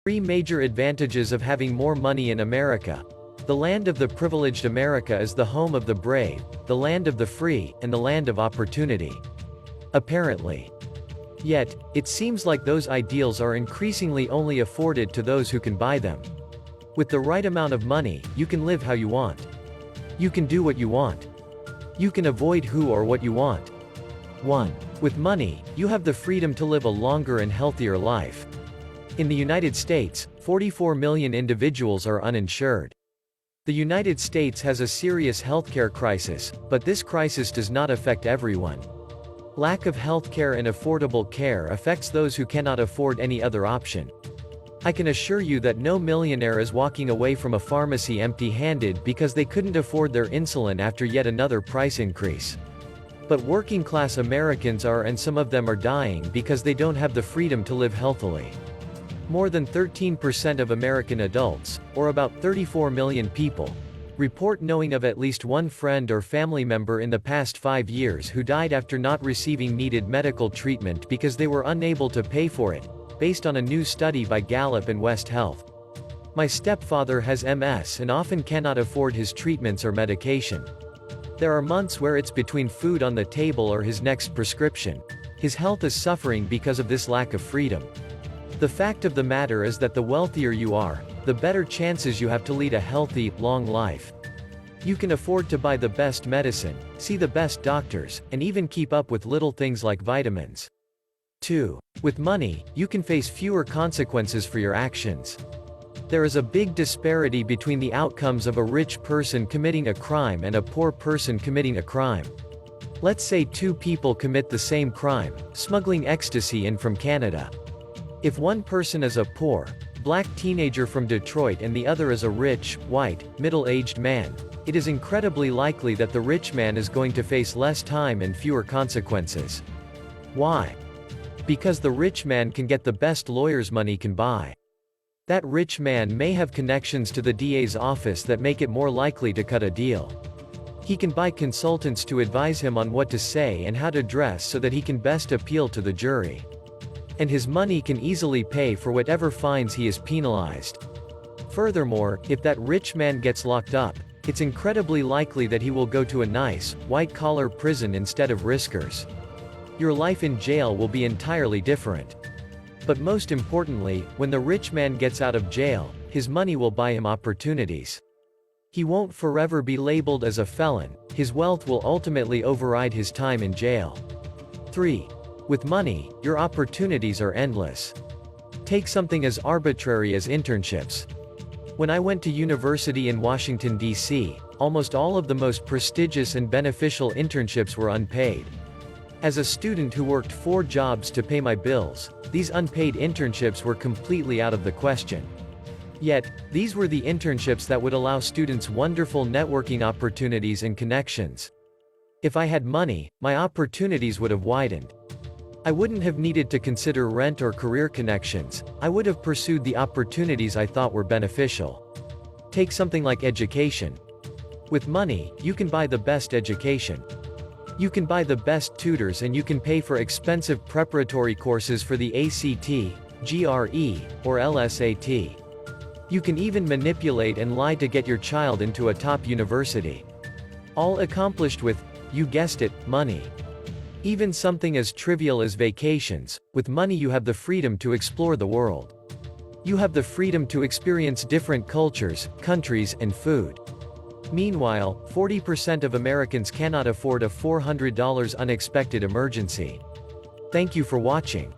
Three major advantages of having more money in America. The land of the privileged. America is the home of the brave, the land of the free, and the land of opportunity. Apparently. Yet, it seems like those ideals are increasingly only afforded to those who can buy them. With the right amount of money, you can live how you want. You can do what you want. You can avoid who or what you want. 1. With money, you have the freedom to live a longer and healthier life. In the United States, 44 million individuals are uninsured. The United States has a serious healthcare crisis, but this crisis does not affect everyone. Lack of healthcare and affordable care affects those who cannot afford any other option. I can assure you that no millionaire is walking away from a pharmacy empty-handed because they couldn't afford their insulin after yet another price increase. But working-class Americans are, and some of them are dying because they don't have the freedom to live healthily. More than 13% of American adults, or about 34 million people, report knowing of at least one friend or family member in the past 5 years who died after not receiving needed medical treatment because they were unable to pay for it, based on a new study by Gallup and West Health. My stepfather has MS and often cannot afford his treatments or medication. There are months where it's between food on the table or his next prescription. His health is suffering because of this lack of freedom. The fact of the matter is that the wealthier you are, the better chances you have to lead a healthy, long life. You can afford to buy the best medicine, see the best doctors, and even keep up with little things like vitamins. 2. With money, you can face fewer consequences for your actions. There is a big disparity between the outcomes of a rich person committing a crime and a poor person committing a crime. Let's say two people commit the same crime, smuggling ecstasy in from Canada. If one person is a poor, black teenager from Detroit and the other is a rich, white, middle-aged man, it is incredibly likely that the rich man is going to face less time and fewer consequences. Why? Because the rich man can get the best lawyers money can buy. That rich man may have connections to the DA's office that make it more likely to cut a deal. He can buy consultants to advise him on what to say and how to dress so that he can best appeal to the jury. And his money can easily pay for whatever fines he is penalized. Furthermore, if that rich man gets locked up, it's incredibly likely that he will go to a nice, white-collar prison instead of riskers. Your life in jail will be entirely different. But most importantly, when the rich man gets out of jail, his money will buy him opportunities. He won't forever be labeled as a felon, his wealth will ultimately override his time in jail. 3. With money, your opportunities are endless. Take something as arbitrary as internships. When I went to university in Washington, D.C., almost all of the most prestigious and beneficial internships were unpaid. As a student who worked 4 jobs to pay my bills, these unpaid internships were completely out of the question. Yet, these were the internships that would allow students wonderful networking opportunities and connections. If I had money, my opportunities would have widened. I wouldn't have needed to consider rent or career connections, I would have pursued the opportunities I thought were beneficial. Take something like education. With money, you can buy the best education. You can buy the best tutors and you can pay for expensive preparatory courses for the ACT, GRE, or LSAT. You can even manipulate and lie to get your child into a top university. All accomplished with, you guessed it, money. Even something as trivial as vacations, with money you have the freedom to explore the world. You have the freedom to experience different cultures, countries, and food. Meanwhile, 40% of Americans cannot afford a $400 unexpected emergency. Thank you for watching.